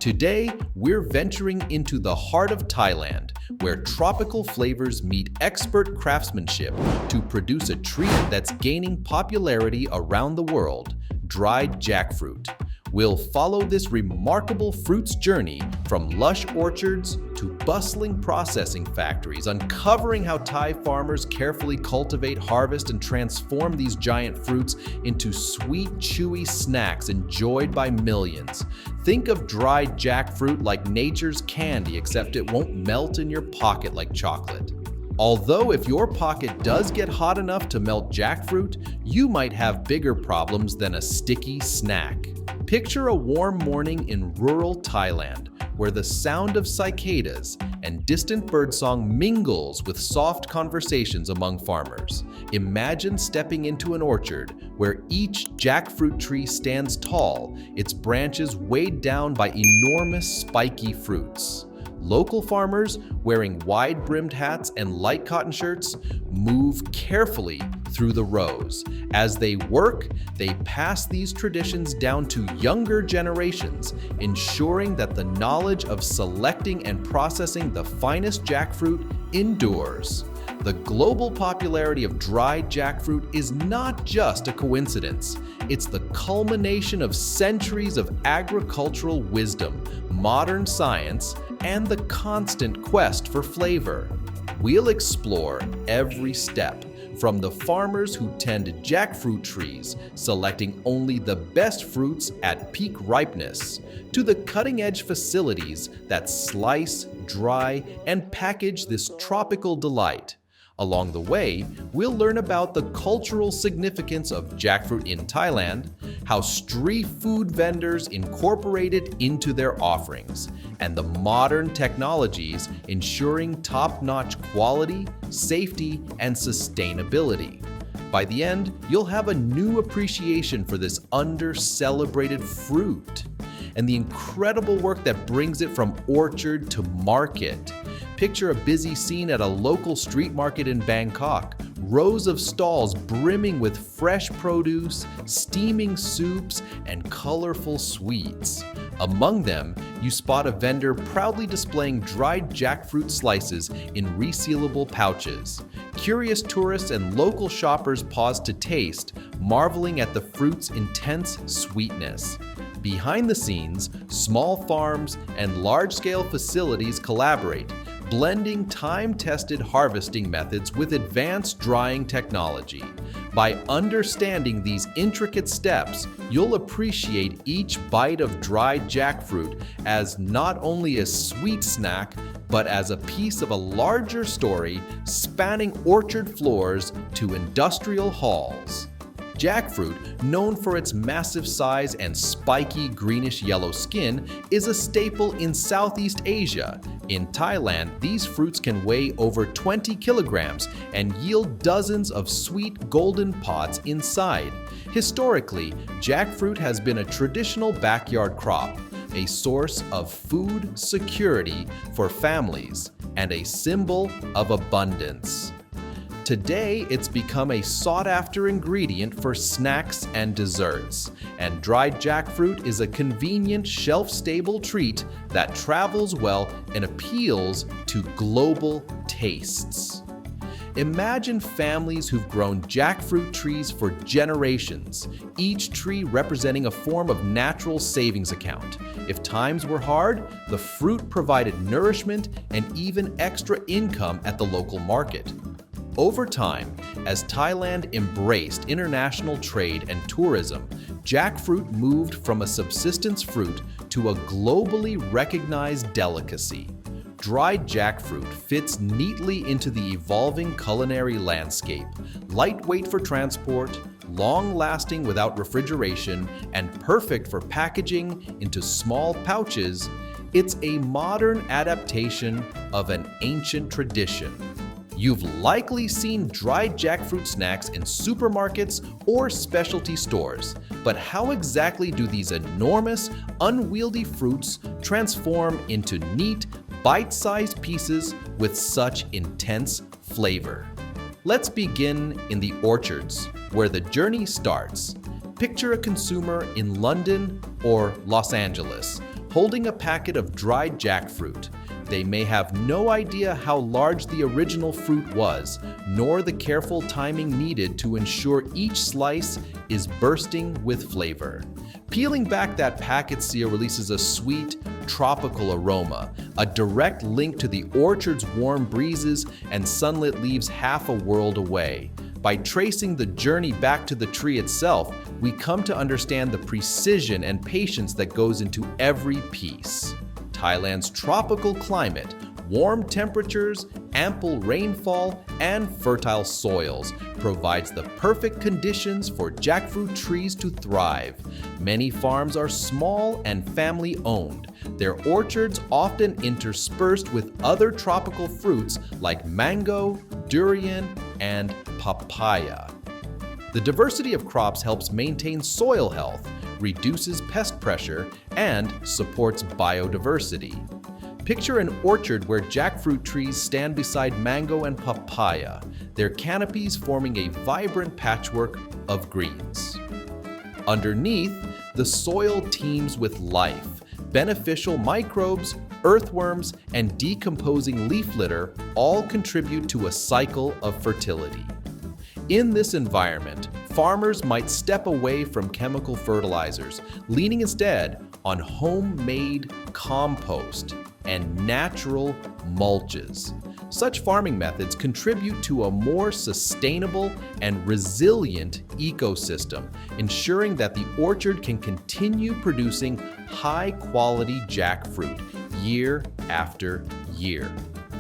Today, we're venturing into the heart of Thailand, where tropical flavors meet expert craftsmanship to produce a treat that's gaining popularity around the world, dried jackfruit. We'll follow this remarkable fruit's journey from lush orchards to bustling processing factories, uncovering how Thai farmers carefully cultivate, harvest, and transform these giant fruits into sweet, chewy snacks enjoyed by millions. Think of dried jackfruit like nature's candy, except it won't melt in your pocket like chocolate. Although if your pocket does get hot enough to melt jackfruit, you might have bigger problems than a sticky snack. Picture a warm morning in rural Thailand, where the sound of cicadas and distant birdsong mingles with soft conversations among farmers. Imagine stepping into an orchard where each jackfruit tree stands tall, its branches weighed down by enormous spiky fruits. Local farmers, wearing wide-brimmed hats and light cotton shirts, move carefully through the rows. As they work, they pass these traditions down to younger generations, ensuring that the knowledge of selecting and processing the finest jackfruit endures. The global popularity of dried jackfruit is not just a coincidence. It's the culmination of centuries of agricultural wisdom, modern science, and the constant quest for flavor. We'll explore every step, from the farmers who tend jackfruit trees, selecting only the best fruits at peak ripeness, to the cutting-edge facilities that slice, dry, and package this tropical delight. Along the way, we'll learn about the cultural significance of jackfruit in Thailand, how street food vendors incorporate it into their offerings, and the modern technologies ensuring top-notch quality, safety, and sustainability. By the end, you'll have a new appreciation for this under-celebrated fruit and the incredible work that brings it from orchard to market. Picture a busy scene at a local street market in Bangkok. Rows of stalls brimming with fresh produce, steaming soups, and colorful sweets. Among them, you spot a vendor proudly displaying dried jackfruit slices in resealable pouches. Curious tourists and local shoppers pause to taste, marveling at the fruit's intense sweetness. Behind the scenes, small farms and large-scale facilities collaborate, blending time-tested harvesting methods with advanced drying technology. By understanding these intricate steps, you'll appreciate each bite of dried jackfruit as not only a sweet snack, but as a piece of a larger story spanning orchard floors to industrial halls. Jackfruit, known for its massive size and spiky greenish-yellow skin, is a staple in Southeast Asia. In Thailand, these fruits can weigh over 20 kilograms and yield dozens of sweet golden pods inside. Historically, jackfruit has been a traditional backyard crop, a source of food security for families, and a symbol of abundance. Today, it's become a sought-after ingredient for snacks and desserts, and dried jackfruit is a convenient, shelf-stable treat that travels well and appeals to global tastes. Imagine families who've grown jackfruit trees for generations, each tree representing a form of natural savings account. If times were hard, the fruit provided nourishment and even extra income at the local market. Over time, as Thailand embraced international trade and tourism, jackfruit moved from a subsistence fruit to a globally recognized delicacy. Dried jackfruit fits neatly into the evolving culinary landscape, lightweight for transport, long-lasting without refrigeration, and perfect for packaging into small pouches. It's a modern adaptation of an ancient tradition. You've likely seen dried jackfruit snacks in supermarkets or specialty stores, but how exactly do these enormous, unwieldy fruits transform into neat, bite-sized pieces with such intense flavor? Let's begin in the orchards, where the journey starts. Picture a consumer in London or Los Angeles, holding a packet of dried jackfruit. They may have no idea how large the original fruit was, nor the careful timing needed to ensure each slice is bursting with flavor. Peeling back that packet seal releases a sweet, tropical aroma, a direct link to the orchard's warm breezes and sunlit leaves half a world away. By tracing the journey back to the tree itself, we come to understand the precision and patience that goes into every piece. Thailand's tropical climate, warm temperatures, ample rainfall, and fertile soils provides the perfect conditions for jackfruit trees to thrive. Many farms are small and family-owned, their orchards often interspersed with other tropical fruits like mango, durian, and papaya. The diversity of crops helps maintain soil health, reduces pest pressure, and supports biodiversity. Picture an orchard where jackfruit trees stand beside mango and papaya, their canopies forming a vibrant patchwork of greens. Underneath, the soil teems with life. Beneficial microbes, earthworms, and decomposing leaf litter all contribute to a cycle of fertility. In this environment, farmers might step away from chemical fertilizers, leaning instead on homemade compost and natural mulches. Such farming methods contribute to a more sustainable and resilient ecosystem, ensuring that the orchard can continue producing high-quality jackfruit year after year.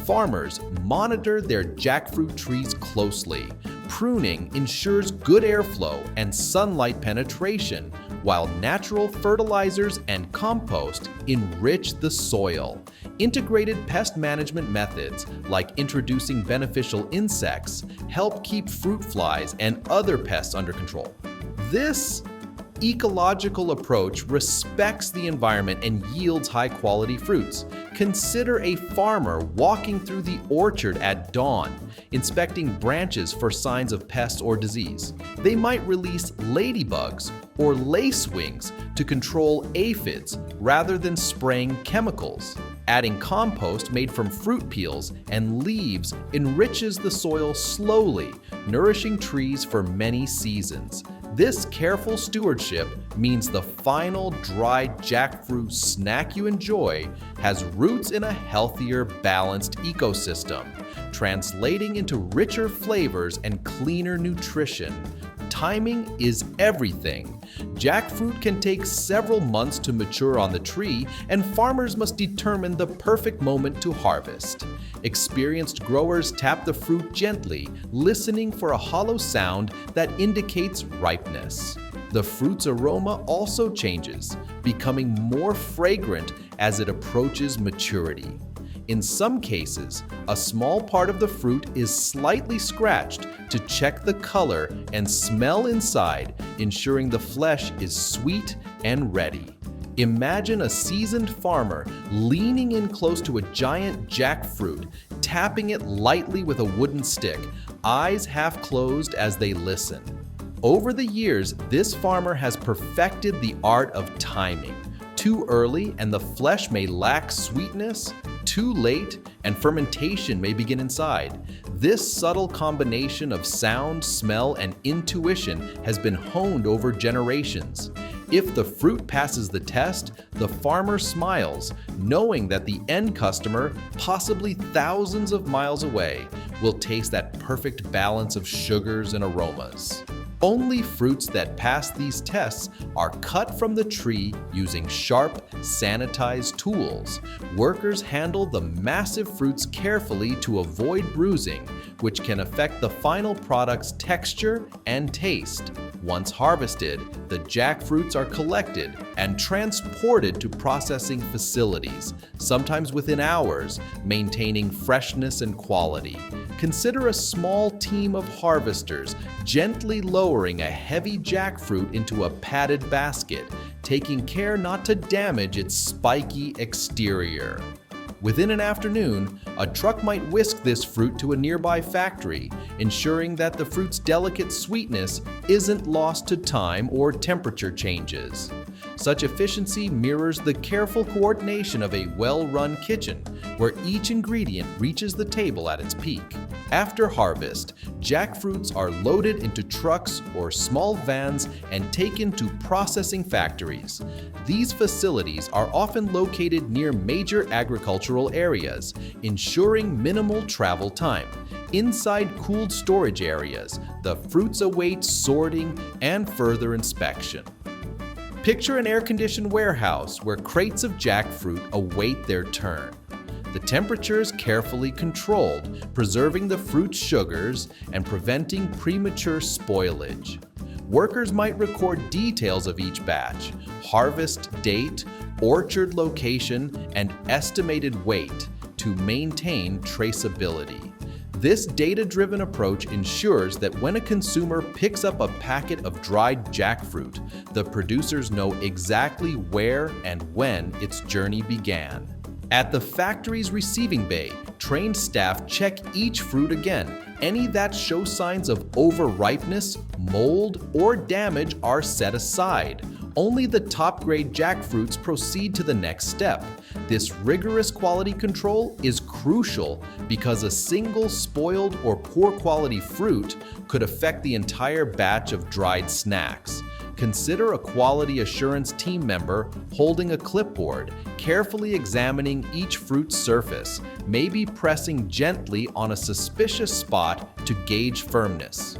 Farmers monitor their jackfruit trees closely. Pruning ensures good airflow and sunlight penetration, while natural fertilizers and compost enrich the soil. Integrated pest management methods, like introducing beneficial insects, help keep fruit flies and other pests under control. This ecological approach respects the environment and yields high-quality fruits. Consider a farmer walking through the orchard at dawn, inspecting branches for signs of pests or disease. They might release ladybugs or lacewings to control aphids rather than spraying chemicals. Adding compost made from fruit peels and leaves enriches the soil slowly, nourishing trees for many seasons. This careful stewardship means the final dried jackfruit snack you enjoy has roots in a healthier, balanced ecosystem, translating into richer flavors and cleaner nutrition. Timing is everything. Jackfruit can take several months to mature on the tree, and farmers must determine the perfect moment to harvest. Experienced growers tap the fruit gently, listening for a hollow sound that indicates ripeness. The fruit's aroma also changes, becoming more fragrant as it approaches maturity. In some cases, a small part of the fruit is slightly scratched to check the color and smell inside, ensuring the flesh is sweet and ready. Imagine a seasoned farmer leaning in close to a giant jackfruit, tapping it lightly with a wooden stick, eyes half closed as they listen. Over the years, this farmer has perfected the art of timing. Too early and the flesh may lack sweetness. Too late and fermentation may begin inside. This subtle combination of sound, smell, and intuition has been honed over generations. If the fruit passes the test, the farmer smiles, knowing that the end customer, possibly thousands of miles away, will taste that perfect balance of sugars and aromas. Only fruits that pass these tests are cut from the tree using sharp, sanitized tools. Workers handle the massive fruits carefully to avoid bruising, which can affect the final product's texture and taste. Once harvested, the jackfruits are collected and transported to processing facilities, sometimes within hours, maintaining freshness and quality. Consider a small team of harvesters gently lowering a heavy jackfruit into a padded basket, taking care not to damage its spiky exterior. Within an afternoon, a truck might whisk this fruit to a nearby factory, ensuring that the fruit's delicate sweetness isn't lost to time or temperature changes. Such efficiency mirrors the careful coordination of a well-run kitchen, where each ingredient reaches the table at its peak. After harvest, jackfruits are loaded into trucks or small vans and taken to processing factories. These facilities are often located near major agricultural areas, ensuring minimal travel time. Inside cooled storage areas, the fruits await sorting and further inspection. Picture an air-conditioned warehouse where crates of jackfruit await their turn. The temperature is carefully controlled, preserving the fruit's sugars and preventing premature spoilage. Workers might record details of each batch, harvest date, orchard location, and estimated weight to maintain traceability. This data-driven approach ensures that when a consumer picks up a packet of dried jackfruit, the producers know exactly where and when its journey began. At the factory's receiving bay, trained staff check each fruit again. Any that show signs of overripeness, mold, or damage are set aside. Only the top-grade jackfruits proceed to the next step. This rigorous quality control is crucial because a single spoiled or poor quality fruit could affect the entire batch of dried snacks. Consider a quality assurance team member holding a clipboard, carefully examining each fruit's surface, maybe pressing gently on a suspicious spot to gauge firmness.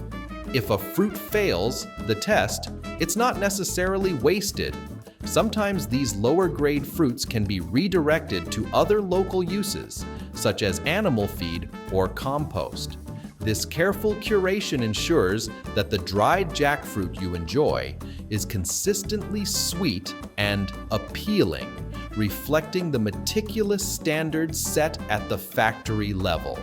If a fruit fails the test, it's not necessarily wasted. Sometimes these lower-grade fruits can be redirected to other local uses, such as animal feed or compost. This careful curation ensures that the dried jackfruit you enjoy is consistently sweet and appealing, reflecting the meticulous standards set at the factory level.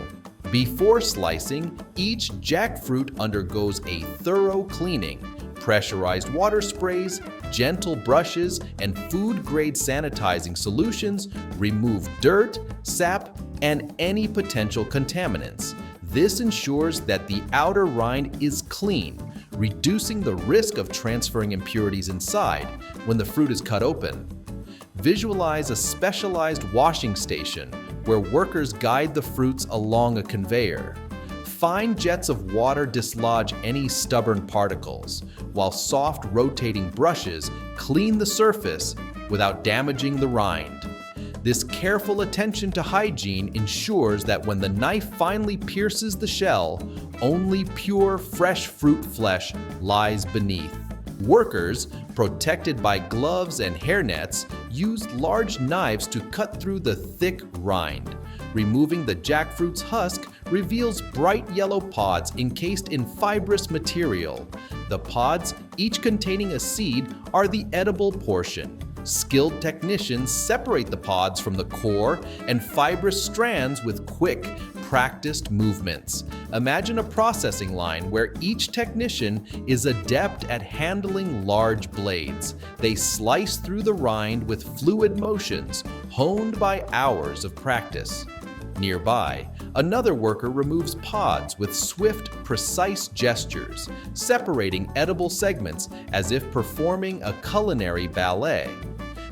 Before slicing, each jackfruit undergoes a thorough cleaning. Pressurized water sprays, gentle brushes, and food-grade sanitizing solutions remove dirt, sap, and any potential contaminants. This ensures that the outer rind is clean, reducing the risk of transferring impurities inside when the fruit is cut open. Visualize a specialized washing station where workers guide the fruits along a conveyor. Fine jets of water dislodge any stubborn particles, while soft rotating brushes clean the surface without damaging the rind. This careful attention to hygiene ensures that when the knife finally pierces the shell, only pure, fresh fruit flesh lies beneath. Workers, protected by gloves and hairnets, use large knives to cut through the thick rind. Removing the jackfruit's husk reveals bright yellow pods encased in fibrous material. The pods, each containing a seed, are the edible portion. Skilled technicians separate the pods from the core and fibrous strands with quick, practiced movements. Imagine a processing line where each technician is adept at handling large blades. They slice through the rind with fluid motions, honed by hours of practice. Nearby, another worker removes pods with swift, precise gestures, separating edible segments as if performing a culinary ballet.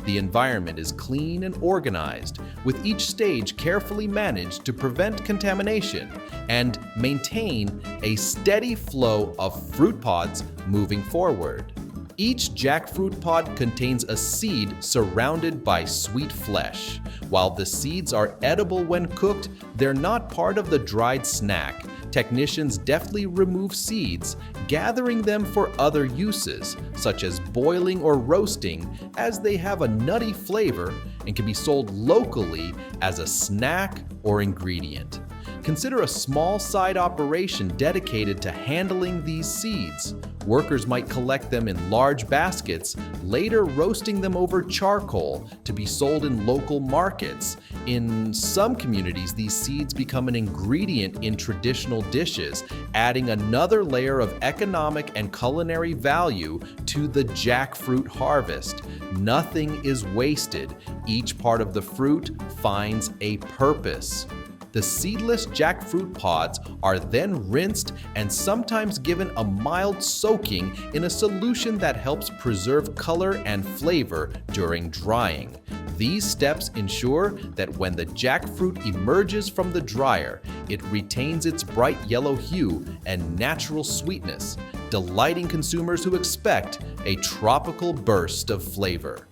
The environment is clean and organized, with each stage carefully managed to prevent contamination and maintain a steady flow of fruit pods moving forward. Each jackfruit pod contains a seed surrounded by sweet flesh. While the seeds are edible when cooked, they're not part of the dried snack. Technicians deftly remove seeds, gathering them for other uses, such as boiling or roasting, as they have a nutty flavor and can be sold locally as a snack or ingredient. Consider a small side operation dedicated to handling these seeds. Workers might collect them in large baskets, later roasting them over charcoal to be sold in local markets. In some communities, these seeds become an ingredient in traditional dishes, adding another layer of economic and culinary value to the jackfruit harvest. Nothing is wasted. Each part of the fruit finds a purpose. The seedless jackfruit pods are then rinsed and sometimes given a mild soaking in a solution that helps preserve color and flavor during drying. These steps ensure that when the jackfruit emerges from the dryer, it retains its bright yellow hue and natural sweetness, delighting consumers who expect a tropical burst of flavor.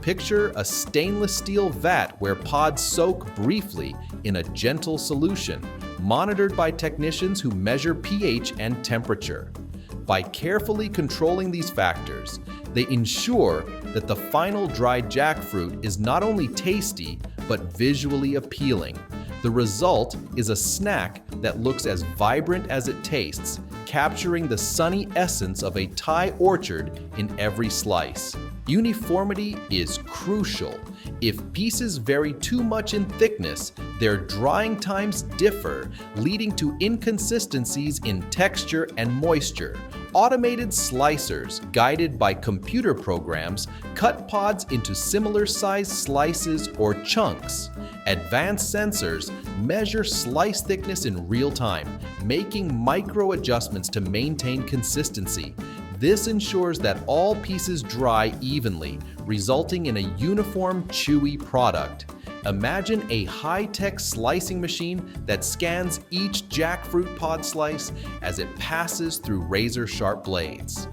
Picture a stainless steel vat where pods soak briefly in a gentle solution, monitored by technicians who measure pH and temperature. By carefully controlling these factors, they ensure that the final dried jackfruit is not only tasty, but visually appealing. The result is a snack that looks as vibrant as it tastes, capturing the sunny essence of a Thai orchard in every slice. Uniformity is crucial. If pieces vary too much in thickness, their drying times differ, leading to inconsistencies in texture and moisture. Automated slicers, guided by computer programs, cut pods into similar-sized slices or chunks. Advanced sensors measure slice thickness in real time, making micro adjustments to maintain consistency. This ensures that all pieces dry evenly, resulting in a uniform, chewy product. Imagine a high-tech slicing machine that scans each jackfruit pod slice as it passes through razor-sharp blades.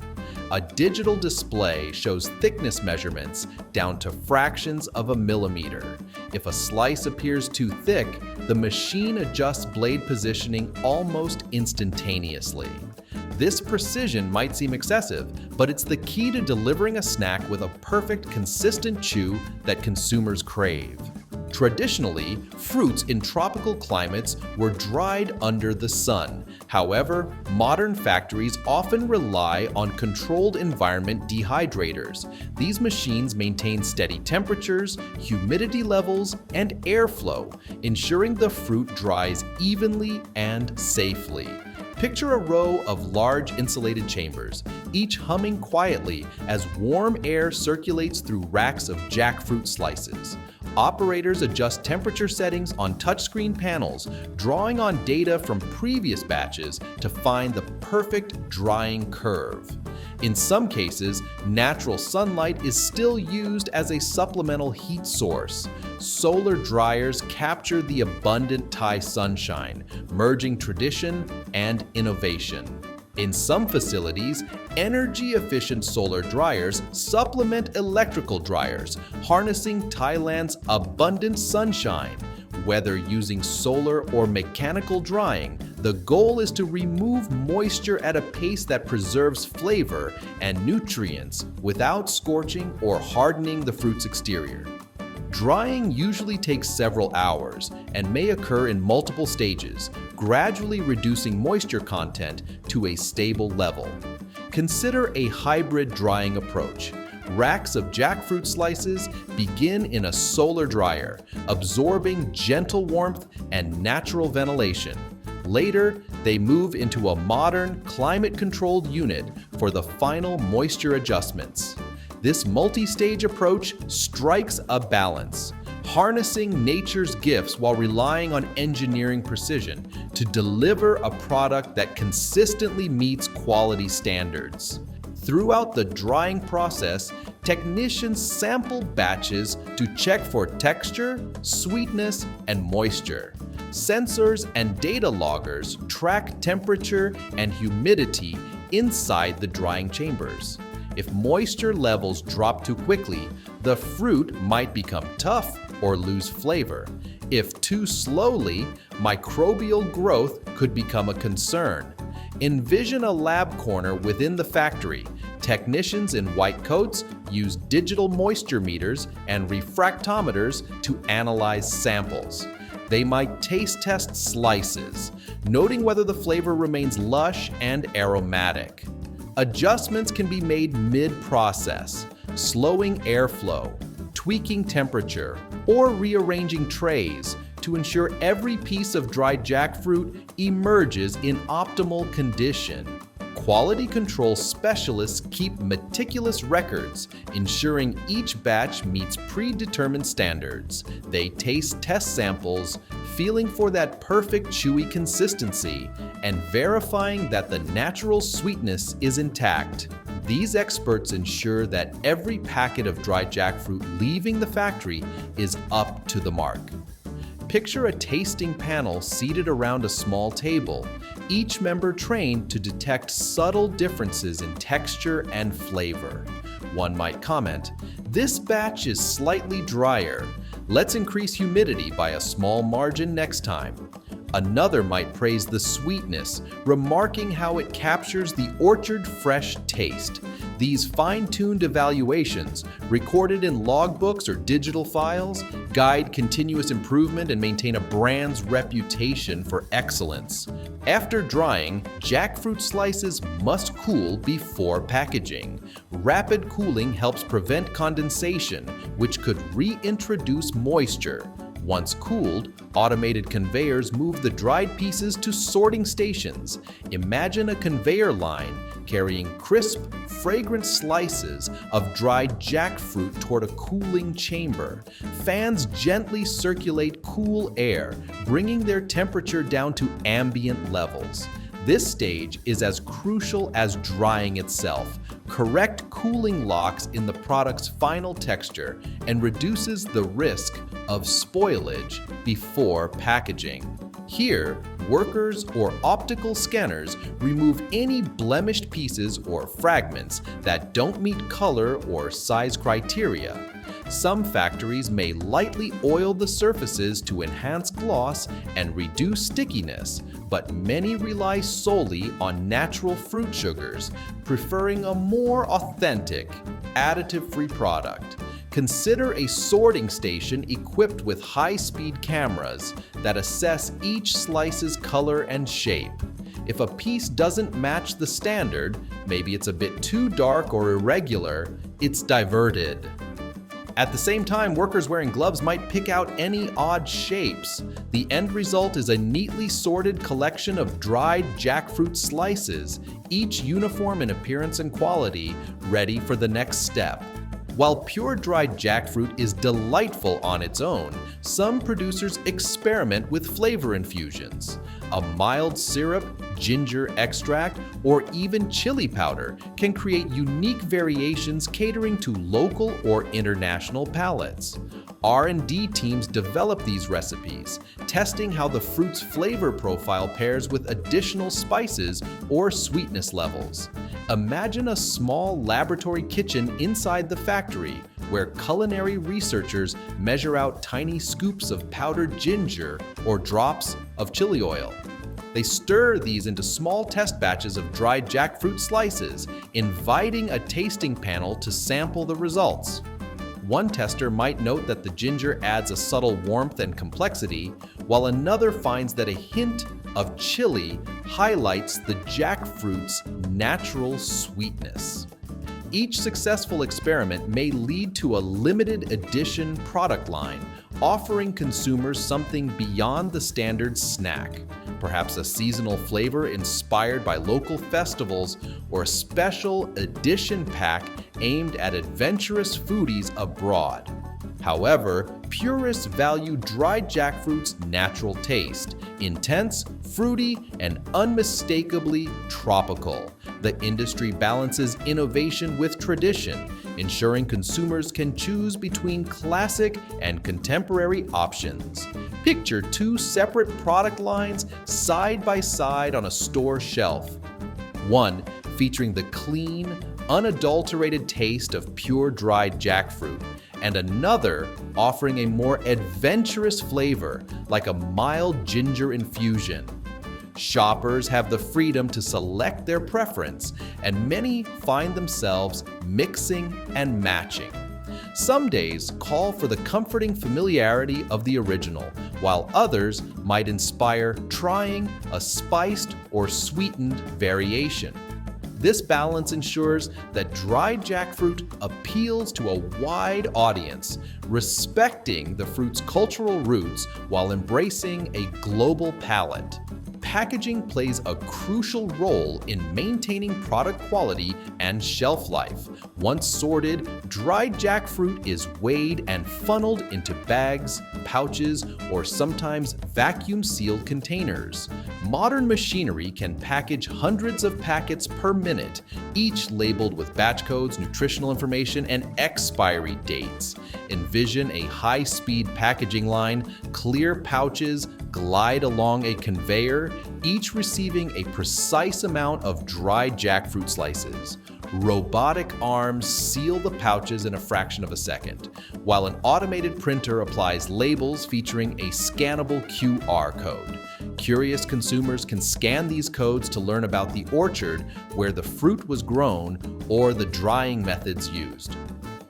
A digital display shows thickness measurements down to fractions of a millimeter. If a slice appears too thick, the machine adjusts blade positioning almost instantaneously. This precision might seem excessive, but it's the key to delivering a snack with a perfect, consistent chew that consumers crave. Traditionally, fruits in tropical climates were dried under the sun. However, modern factories often rely on controlled environment dehydrators. These machines maintain steady temperatures, humidity levels, and airflow, ensuring the fruit dries evenly and safely. Picture a row of large insulated chambers, each humming quietly as warm air circulates through racks of jackfruit slices. Operators adjust temperature settings on touchscreen panels, drawing on data from previous batches to find the perfect drying curve. In some cases, natural sunlight is still used as a supplemental heat source. Solar dryers capture the abundant Thai sunshine, merging tradition and innovation. In some facilities, energy-efficient solar dryers supplement electrical dryers, harnessing Thailand's abundant sunshine. Whether using solar or mechanical drying, the goal is to remove moisture at a pace that preserves flavor and nutrients without scorching or hardening the fruit's exterior. Drying usually takes several hours and may occur in multiple stages, gradually reducing moisture content to a stable level. Consider a hybrid drying approach. Racks of jackfruit slices begin in a solar dryer, absorbing gentle warmth and natural ventilation. Later, they move into a modern, climate-controlled unit for the final moisture adjustments. This multi-stage approach strikes a balance, harnessing nature's gifts while relying on engineering precision to deliver a product that consistently meets quality standards. Throughout the drying process, technicians sample batches to check for texture, sweetness, and moisture. Sensors and data loggers track temperature and humidity inside the drying chambers. If moisture levels drop too quickly, the fruit might become tough or lose flavor. If too slowly, microbial growth could become a concern. Envision a lab corner within the factory. Technicians in white coats use digital moisture meters and refractometers to analyze samples. They might taste test slices, noting whether the flavor remains lush and aromatic. Adjustments can be made mid-process, slowing airflow, tweaking temperature, or rearranging trays to ensure every piece of dried jackfruit emerges in optimal condition. Quality control specialists keep meticulous records, ensuring each batch meets predetermined standards. They taste test samples, feeling for that perfect chewy consistency, and verifying that the natural sweetness is intact. These experts ensure that every packet of dried jackfruit leaving the factory is up to the mark. Picture a tasting panel seated around a small table, each member trained to detect subtle differences in texture and flavor. One might comment, "This batch is slightly drier. Let's increase humidity by a small margin next time." Another might praise the sweetness, remarking how it captures the orchard-fresh taste. These fine-tuned evaluations, recorded in logbooks or digital files, guide continuous improvement and maintain a brand's reputation for excellence. After drying, jackfruit slices must cool before packaging. Rapid cooling helps prevent condensation, which could reintroduce moisture. Once cooled, automated conveyors move the dried pieces to sorting stations. Imagine a conveyor line carrying crisp, fragrant slices of dried jackfruit toward a cooling chamber. Fans gently circulate cool air, bringing their temperature down to ambient levels. This stage is as crucial as drying itself. Correct cooling locks in the product's final texture and reduces the risk of spoilage before packaging. Here, workers or optical scanners remove any blemished pieces or fragments that don't meet color or size criteria. Some factories may lightly oil the surfaces to enhance gloss and reduce stickiness, but many rely solely on natural fruit sugars, preferring a more authentic, additive-free product. Consider a sorting station equipped with high-speed cameras that assess each slice's color and shape. If a piece doesn't match the standard, maybe it's a bit too dark or irregular, it's diverted. At the same time, workers wearing gloves might pick out any odd shapes. The end result is a neatly sorted collection of dried jackfruit slices, each uniform in appearance and quality, ready for the next step. While pure dried jackfruit is delightful on its own, some producers experiment with flavor infusions. A mild syrup, ginger extract, or even chili powder can create unique variations catering to local or international palates. R&D teams develop these recipes, testing how the fruit's flavor profile pairs with additional spices or sweetness levels. Imagine a small laboratory kitchen inside the factory where culinary researchers measure out tiny scoops of powdered ginger or drops of chili oil. They stir these into small test batches of dried jackfruit slices, inviting a tasting panel to sample the results. One tester might note that the ginger adds a subtle warmth and complexity, while another finds that a hint of chili highlights the jackfruit's natural sweetness. Each successful experiment may lead to a limited edition product line, offering consumers something beyond the standard snack. Perhaps a seasonal flavor inspired by local festivals, or a special edition pack aimed at adventurous foodies abroad. However, purists value dried jackfruit's natural taste, intense, fruity, and unmistakably tropical. The industry balances innovation with tradition, ensuring consumers can choose between classic and contemporary options. Picture two separate product lines side by side on a store shelf. One featuring the clean, unadulterated taste of pure dried jackfruit, and another offering a more adventurous flavor like a mild ginger infusion. Shoppers have the freedom to select their preference, and many find themselves mixing and matching. Some days call for the comforting familiarity of the original, while others might inspire trying a spiced or sweetened variation. This balance ensures that dried jackfruit appeals to a wide audience, respecting the fruit's cultural roots while embracing a global palate. packaging plays a crucial role in maintaining product quality and shelf life. Once sorted, dried jackfruit is weighed and funneled into bags, pouches, or sometimes vacuum-sealed containers. Modern machinery can package hundreds of packets per minute, each labeled with batch codes, nutritional information, and expiry dates. Envision a high-speed packaging line, clear pouches glide along a conveyor, each receiving a precise amount of dried jackfruit slices. Robotic arms seal the pouches in a fraction of a second, while an automated printer applies labels featuring a scannable QR code. Curious consumers can scan these codes to learn about the orchard where the fruit was grown or the drying methods used.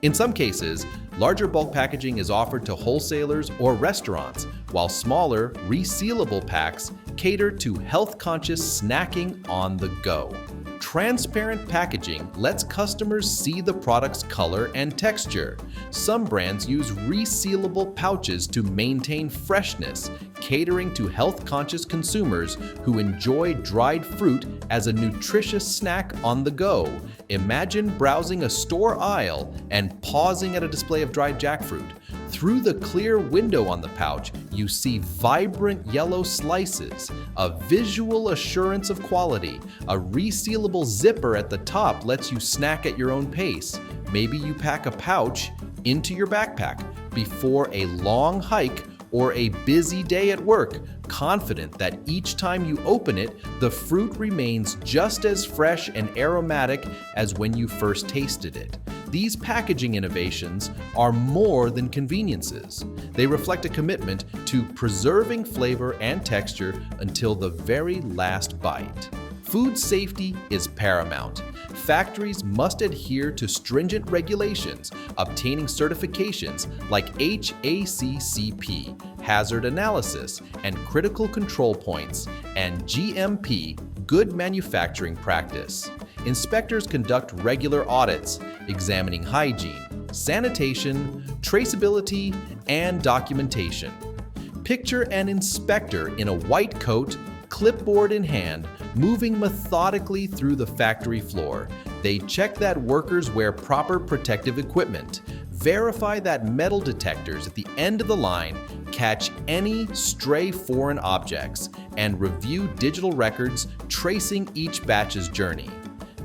In some cases, larger bulk packaging is offered to wholesalers or restaurants, while smaller, resealable packs cater to health-conscious snacking on the go. Transparent packaging lets customers see the product's color and texture. Some brands use resealable pouches to maintain freshness, catering to health-conscious consumers who enjoy dried fruit as a nutritious snack on the go. Imagine browsing a store aisle and pausing at a display of dried jackfruit. Through the clear window on the pouch, you see vibrant yellow slices, a visual assurance of quality. A resealable zipper at the top lets you snack at your own pace. Maybe you pack a pouch into your backpack before a long hike or a busy day at work, confident that each time you open it, the fruit remains just as fresh and aromatic as when you first tasted it. These packaging innovations are more than conveniences. They reflect a commitment to preserving flavor and texture until the very last bite. Food safety is paramount. Factories must adhere to stringent regulations, obtaining certifications like HACCP, hazard analysis, and critical control points, and GMP, good manufacturing practice. Inspectors conduct regular audits, examining hygiene, sanitation, traceability, and documentation. Picture an inspector in a white coat, clipboard in hand, moving methodically through the factory floor. They check that workers wear proper protective equipment, verify that metal detectors at the end of the line catch any stray foreign objects, and review digital records tracing each batch's journey.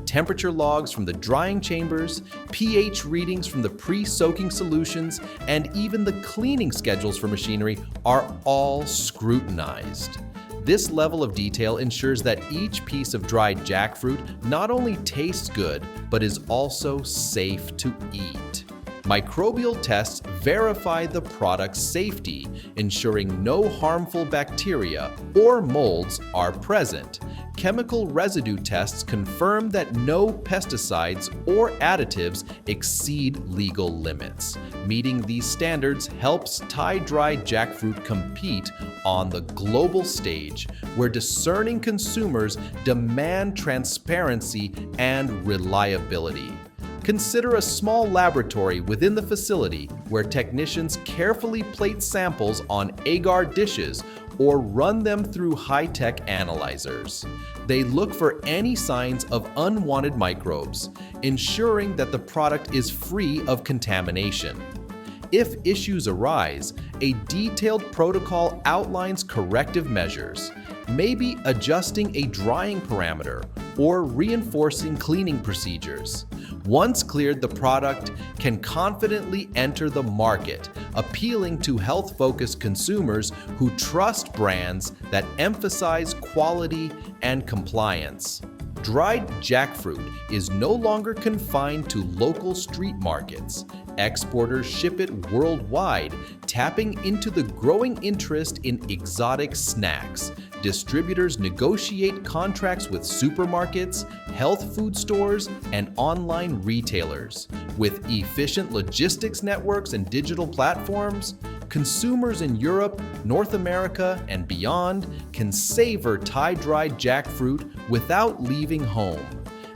Temperature logs from the drying chambers, pH readings from the pre-soaking solutions, and even the cleaning schedules for machinery are all scrutinized. This level of detail ensures that each piece of dried jackfruit not only tastes good, but is also safe to eat. Microbial tests verify the product's safety, ensuring no harmful bacteria or molds are present. Chemical residue tests confirm that no pesticides or additives exceed legal limits. Meeting these standards helps Thai dried jackfruit compete on the global stage, where discerning consumers demand transparency and reliability. Consider a small laboratory within the facility where technicians carefully plate samples on agar dishes or run them through high-tech analyzers. They look for any signs of unwanted microbes, ensuring that the product is free of contamination. If issues arise, a detailed protocol outlines corrective measures, maybe adjusting a drying parameter or reinforcing cleaning procedures. Once cleared, the product can confidently enter the market, appealing to health-focused consumers who trust brands that emphasize quality and compliance. Dried jackfruit is no longer confined to local street markets. Exporters ship it worldwide, tapping into the growing interest in exotic snacks. Distributors negotiate contracts with supermarkets, health food stores, and online retailers. With efficient logistics networks and digital platforms, consumers in Europe, North America, and beyond can savor Thai dried jackfruit without leaving home.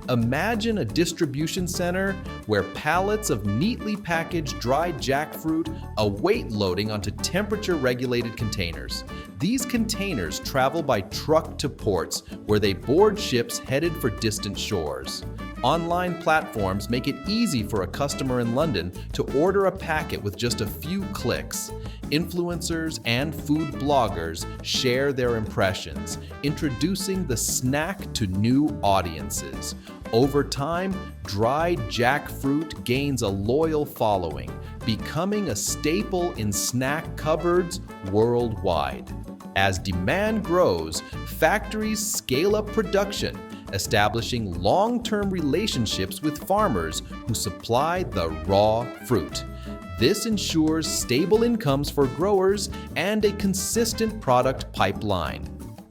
Imagine a distribution center where pallets of neatly packaged dried jackfruit await loading onto temperature-regulated containers. These containers travel by truck to ports where they board ships headed for distant shores. Online platforms make it easy for a customer in London to order a packet with just a few clicks. Influencers and food bloggers share their impressions, introducing the snack to new audiences. Over time, dried jackfruit gains a loyal following, becoming a staple in snack cupboards worldwide. As demand grows, factories scale up production, establishing long-term relationships with farmers who supply the raw fruit. This ensures stable incomes for growers and a consistent product pipeline.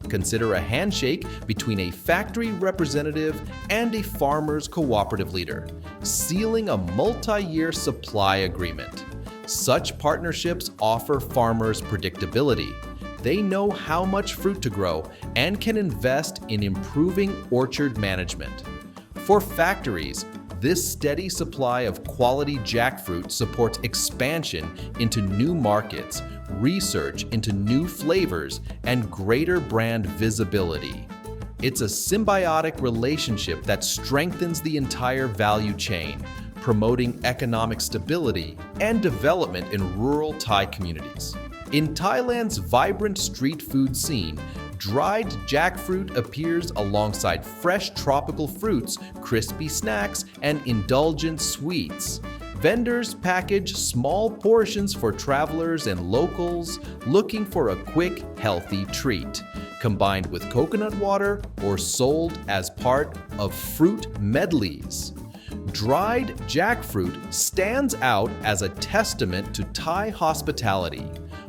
Consider a handshake between a factory representative and a farmer's cooperative leader, sealing a multi-year supply agreement. Such partnerships offer farmers predictability. They know how much fruit to grow and can invest in improving orchard management. For factories, this steady supply of quality jackfruit supports expansion into new markets, research into new flavors, and greater brand visibility. It's a symbiotic relationship that strengthens the entire value chain, promoting economic stability and development in rural Thai communities. In Thailand's vibrant street food scene, dried jackfruit appears alongside fresh tropical fruits, crispy snacks, and indulgent sweets. Vendors package small portions for travelers and locals looking for a quick, healthy treat, combined with coconut water or sold as part of fruit medleys. Dried jackfruit stands out as a testament to Thai hospitality,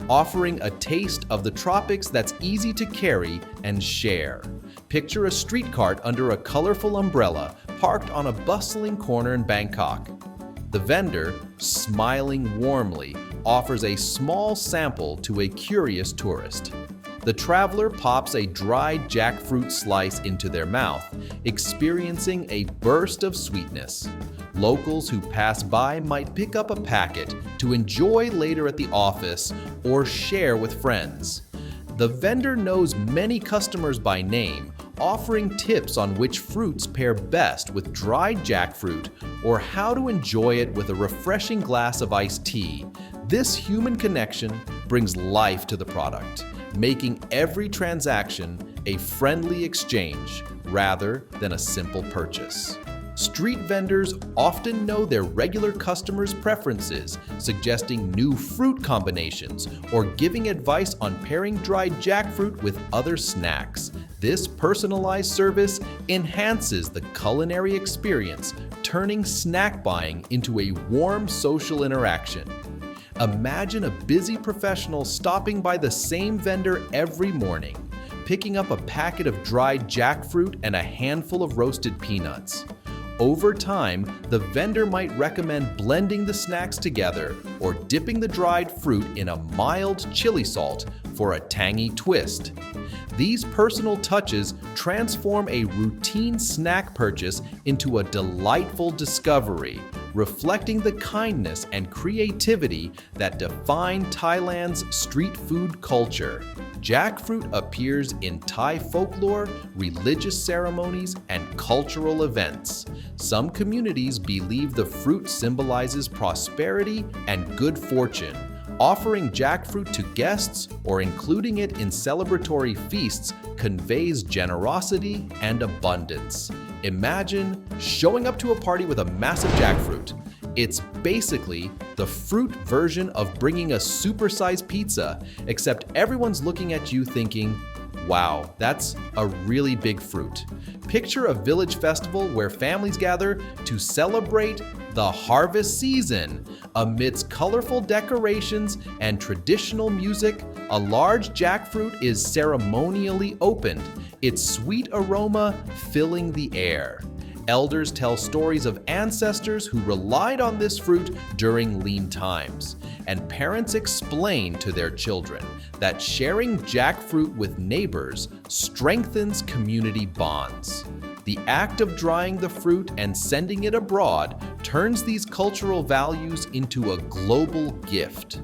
offering a taste of the tropics that's easy to carry and share. Picture a street cart under a colorful umbrella parked on a bustling corner in Bangkok. The vendor, smiling warmly, offers a small sample to a curious tourist. The traveler pops a dried jackfruit slice into their mouth, experiencing a burst of sweetness. Locals who pass by might pick up a packet to enjoy later at the office or share with friends. The vendor knows many customers by name, offering tips on which fruits pair best with dried jackfruit or how to enjoy it with a refreshing glass of iced tea. This human connection brings life to the product, making every transaction a friendly exchange rather than a simple purchase. Street vendors often know their regular customers' preferences, suggesting new fruit combinations or giving advice on pairing dried jackfruit with other snacks. This personalized service enhances the culinary experience, turning snack buying into a warm social interaction. Imagine a busy professional stopping by the same vendor every morning, picking up a packet of dried jackfruit and a handful of roasted peanuts. Over time, the vendor might recommend blending the snacks together or dipping the dried fruit in a mild chili salt for a tangy twist. These personal touches transform a routine snack purchase into a delightful discovery, reflecting the kindness and creativity that define Thailand's street food culture. Jackfruit appears in Thai folklore, religious ceremonies, and cultural events. Some communities believe the fruit symbolizes prosperity and good fortune. Offering jackfruit to guests or including it in celebratory feasts conveys generosity and abundance. Imagine showing up to a party with a massive jackfruit. It's basically the fruit version of bringing a supersized pizza, except everyone's looking at you thinking, wow, that's a really big fruit. Picture a village festival where families gather to celebrate the harvest season. Amidst colorful decorations and traditional music, a large jackfruit is ceremonially opened, its sweet aroma filling the air. Elders tell stories of ancestors who relied on this fruit during lean times, and parents explain to their children that sharing jackfruit with neighbors strengthens community bonds. The act of drying the fruit and sending it abroad turns these cultural values into a global gift.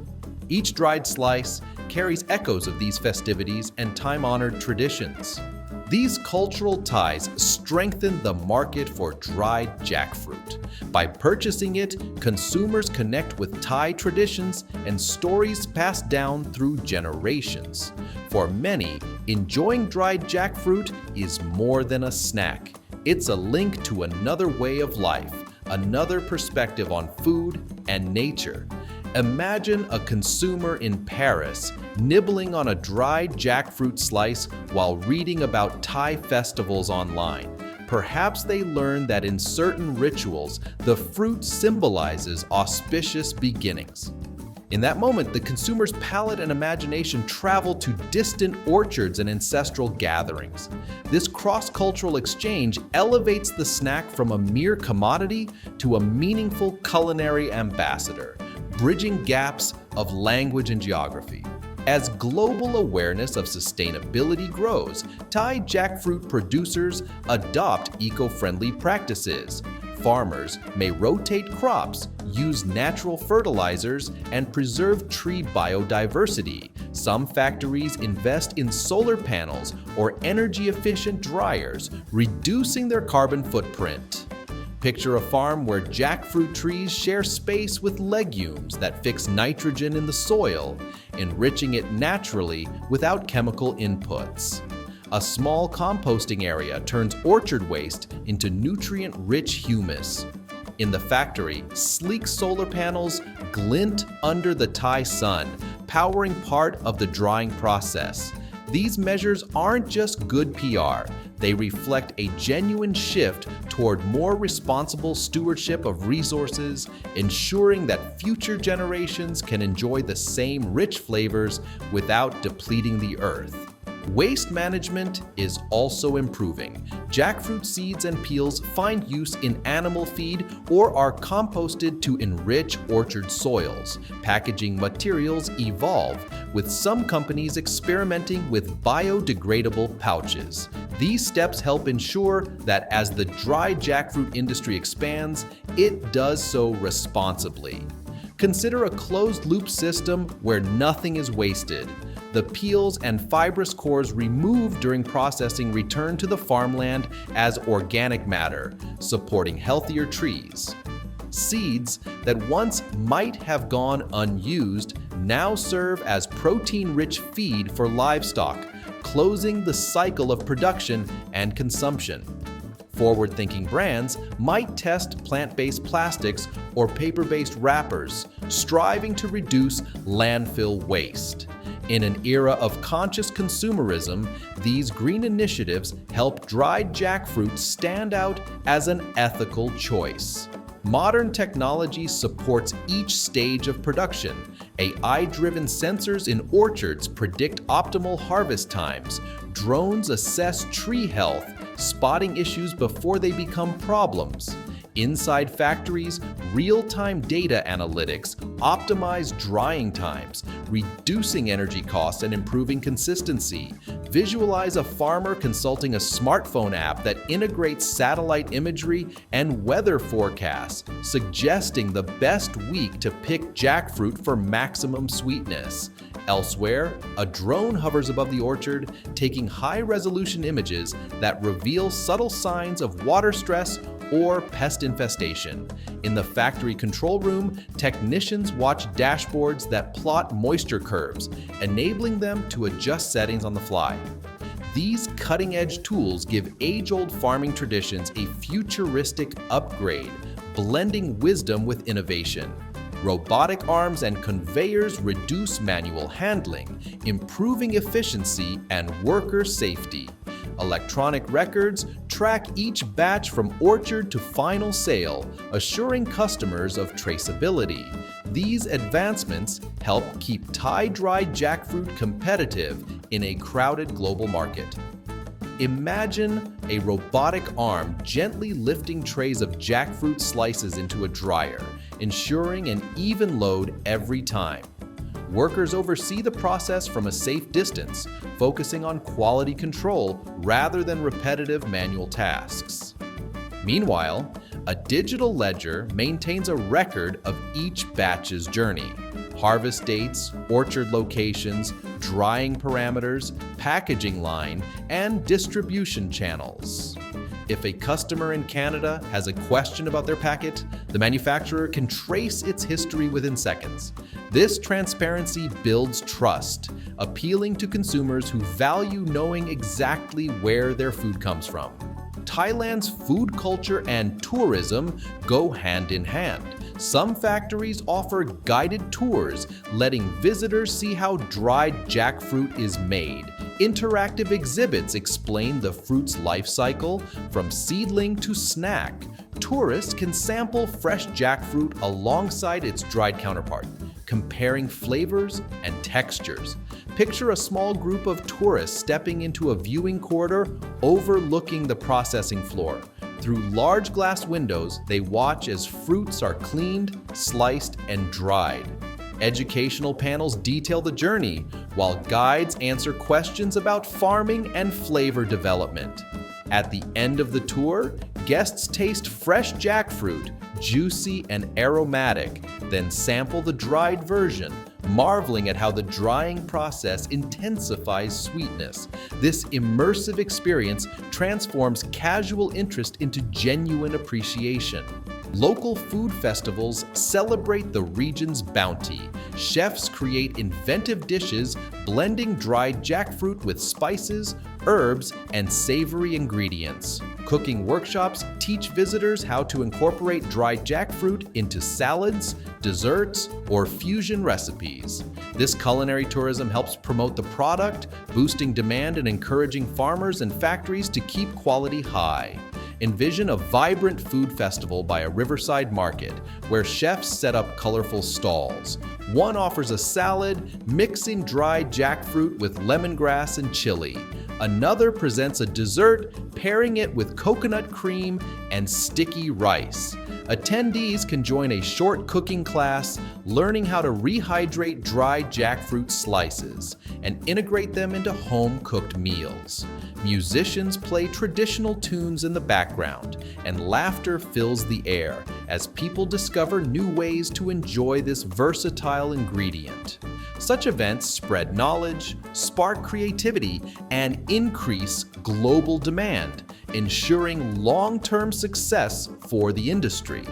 Each dried slice carries echoes of these festivities and time-honored traditions. These cultural ties strengthen the market for dried jackfruit. By purchasing it, consumers connect with Thai traditions and stories passed down through generations. For many, enjoying dried jackfruit is more than a snack. It's a link to another way of life, another perspective on food and nature. Imagine a consumer in Paris nibbling on a dried jackfruit slice while reading about Thai festivals online. Perhaps they learn that in certain rituals, the fruit symbolizes auspicious beginnings. In that moment, the consumer's palate and imagination travel to distant orchards and ancestral gatherings. This cross-cultural exchange elevates the snack from a mere commodity to a meaningful culinary ambassador, bridging gaps of language and geography. As global awareness of sustainability grows, Thai jackfruit producers adopt eco-friendly practices. Farmers may rotate crops, use natural fertilizers, and preserve tree biodiversity. Some factories invest in solar panels or energy-efficient dryers, reducing their carbon footprint. Picture a farm where jackfruit trees share space with legumes that fix nitrogen in the soil, enriching it naturally without chemical inputs. A small composting area turns orchard waste into nutrient-rich humus. In the factory, sleek solar panels glint under the Thai sun, powering part of the drying process. These measures aren't just good PR. They reflect a genuine shift toward more responsible stewardship of resources, ensuring that future generations can enjoy the same rich flavors without depleting the earth. Waste management is also improving. Jackfruit seeds and peels find use in animal feed or are composted to enrich orchard soils. Packaging materials evolve, with some companies experimenting with biodegradable pouches. These steps help ensure that as the dried jackfruit industry expands, it does so responsibly. Consider a closed-loop system where nothing is wasted. The peels and fibrous cores removed during processing return to the farmland as organic matter, supporting healthier trees. Seeds that once might have gone unused now serve as protein-rich feed for livestock, closing the cycle of production and consumption. Forward-thinking brands might test plant-based plastics or paper-based wrappers, striving to reduce landfill waste. In an era of conscious consumerism, these green initiatives help dried jackfruit stand out as an ethical choice. Modern technology supports each stage of production. AI-driven sensors in orchards predict optimal harvest times. Drones assess tree health, spotting issues before they become problems. Inside factories, real-time data analytics optimize drying times, reducing energy costs and improving consistency. Visualize a farmer consulting a smartphone app that integrates satellite imagery and weather forecasts, suggesting the best week to pick jackfruit for maximum sweetness. Elsewhere, a drone hovers above the orchard, taking high-resolution images that reveal subtle signs of water stress or pest infestation. In the factory control room, technicians watch dashboards that plot moisture curves, enabling them to adjust settings on the fly. These cutting-edge tools give age-old farming traditions a futuristic upgrade, blending wisdom with innovation. Robotic arms and conveyors reduce manual handling, improving efficiency and worker safety. Electronic records track each batch from orchard to final sale, assuring customers of traceability. These advancements help keep Thai dried jackfruit competitive in a crowded global market. Imagine a robotic arm gently lifting trays of jackfruit slices into a dryer, ensuring an even load every time. Workers oversee the process from a safe distance, focusing on quality control rather than repetitive manual tasks. Meanwhile, a digital ledger maintains a record of each batch's journey: harvest dates, orchard locations, drying parameters, packaging line, and distribution channels. If a customer in Canada has a question about their packet, the manufacturer can trace its history within seconds. This transparency builds trust, appealing to consumers who value knowing exactly where their food comes from. Thailand's food culture and tourism go hand in hand. Some factories offer guided tours, letting visitors see how dried jackfruit is made. Interactive exhibits explain the fruit's life cycle, from seedling to snack. Tourists can sample fresh jackfruit alongside its dried counterpart, comparing flavors and textures. Picture a small group of tourists stepping into a viewing corridor overlooking the processing floor. Through large glass windows, they watch as fruits are cleaned, sliced, and dried. Educational panels detail the journey, while guides answer questions about farming and flavor development. At the end of the tour, guests taste fresh jackfruit, juicy and aromatic, then sample the dried version, marveling at how the drying process intensifies sweetness. This immersive experience transforms casual interest into genuine appreciation. Local food festivals celebrate the region's bounty. Chefs create inventive dishes, blending dried jackfruit with spices, herbs, and savory ingredients. Cooking workshops teach visitors how to incorporate dried jackfruit into salads, desserts, or fusion recipes. This culinary tourism helps promote the product, boosting demand and encouraging farmers and factories to keep quality high. Envision a vibrant food festival by a riverside market where chefs set up colorful stalls. One offers a salad, mixing dried jackfruit with lemongrass and chili. Another presents a dessert, pairing it with coconut cream and sticky rice. Attendees can join a short cooking class, learning how to rehydrate dried jackfruit slices and integrate them into home-cooked meals. Musicians play traditional tunes in the background, and laughter fills the air as people discover new ways to enjoy this versatile ingredient. Such events spread knowledge, spark creativity, and increase global demand, ensuring long-term success for the industry.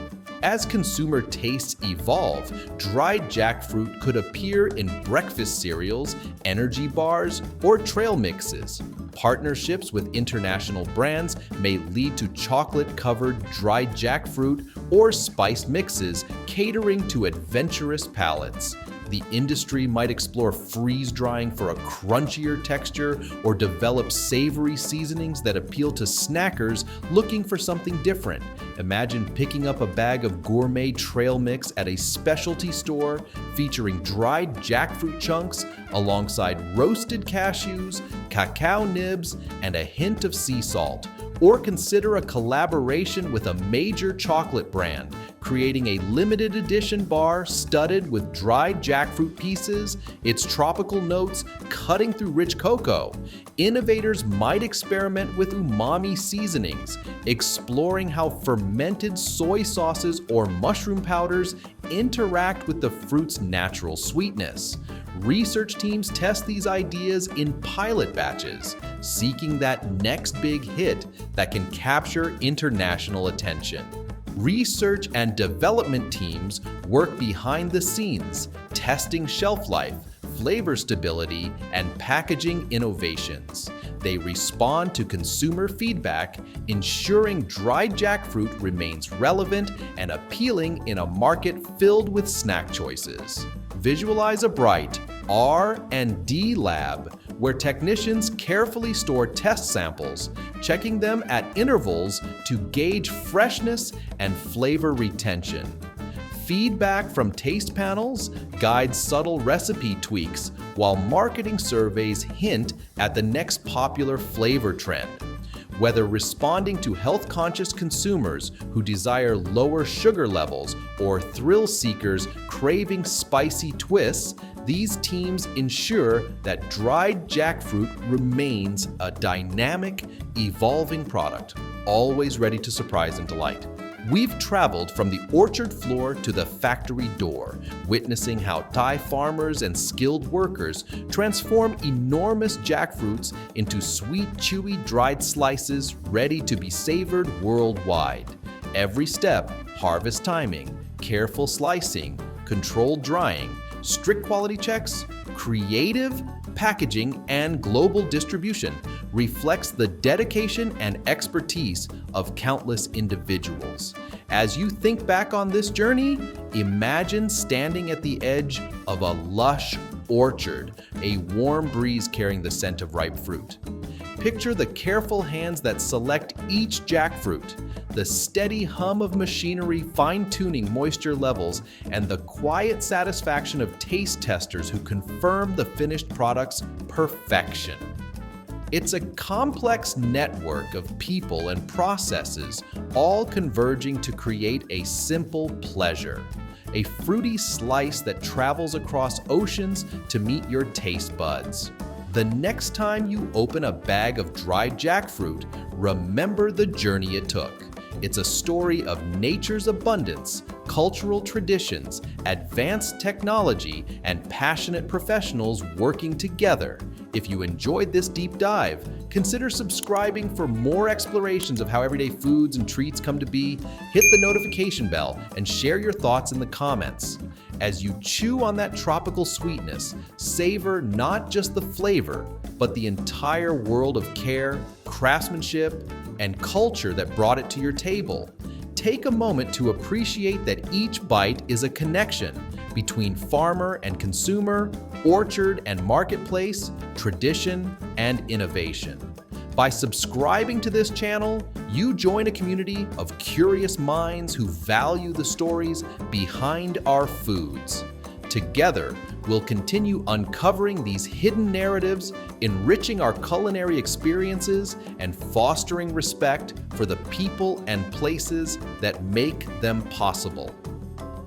As consumer tastes evolve, dried jackfruit could appear in breakfast cereals, energy bars, or trail mixes. Partnerships with international brands may lead to chocolate-covered dried jackfruit or spiced mixes, catering to adventurous palates. The industry might explore freeze drying for a crunchier texture or develop savory seasonings that appeal to snackers looking for something different. Imagine picking up a bag of gourmet trail mix at a specialty store featuring dried jackfruit chunks alongside roasted cashews, cacao nibs, and a hint of sea salt. Or consider a collaboration with a major chocolate brand, creating a limited edition bar studded with dried jackfruit pieces, its tropical notes cutting through rich cocoa. Innovators might experiment with umami seasonings, exploring how fermented soy sauces or mushroom powders interact with the fruit's natural sweetness. Research teams test these ideas in pilot batches, seeking that next big hit that can capture international attention. Research and development teams work behind the scenes, testing shelf life, flavor stability, and packaging innovations. They respond to consumer feedback, ensuring dried jackfruit remains relevant and appealing in a market filled with snack choices. Visualize a bright R&D lab where technicians carefully store test samples, checking them at intervals to gauge freshness and flavor retention. Feedback from taste panels guides subtle recipe tweaks, while marketing surveys hint at the next popular flavor trend. Whether responding to health-conscious consumers who desire lower sugar levels or thrill seekers craving spicy twists, these teams ensure that dried jackfruit remains a dynamic, evolving product, always ready to surprise and delight. We've traveled from the orchard floor to the factory door, witnessing how Thai farmers and skilled workers transform enormous jackfruits into sweet, chewy, dried slices ready to be savored worldwide. Every step, harvest timing, careful slicing, controlled drying, strict quality checks, creative packaging, and global distribution reflects the dedication and expertise of countless individuals. As you think back on this journey, imagine standing at the edge of a lush orchard, a warm breeze carrying the scent of ripe fruit. Picture the careful hands that select each jackfruit, the steady hum of machinery fine-tuning moisture levels, and the quiet satisfaction of taste testers who confirm the finished product's perfection. It's a complex network of people and processes, all converging to create a simple pleasure, a fruity slice that travels across oceans to meet your taste buds. The next time you open a bag of dried jackfruit, remember the journey it took. It's a story of nature's abundance, cultural traditions, advanced technology, and passionate professionals working together. If you enjoyed this deep dive, consider subscribing for more explorations of how everyday foods and treats come to be. Hit the notification bell and share your thoughts in the comments. As you chew on that tropical sweetness, savor not just the flavor, but the entire world of care, craftsmanship, and culture that brought it to your table. Take a moment to appreciate that each bite is a connection between farmer and consumer, orchard and marketplace, tradition and innovation. By subscribing to this channel, you join a community of curious minds who value the stories behind our foods. Together, we'll continue uncovering these hidden narratives, enriching our culinary experiences, and fostering respect for the people and places that make them possible.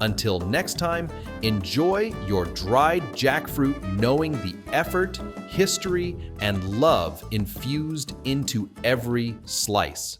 Until next time, enjoy your dried jackfruit knowing the effort, history, and love infused into every slice.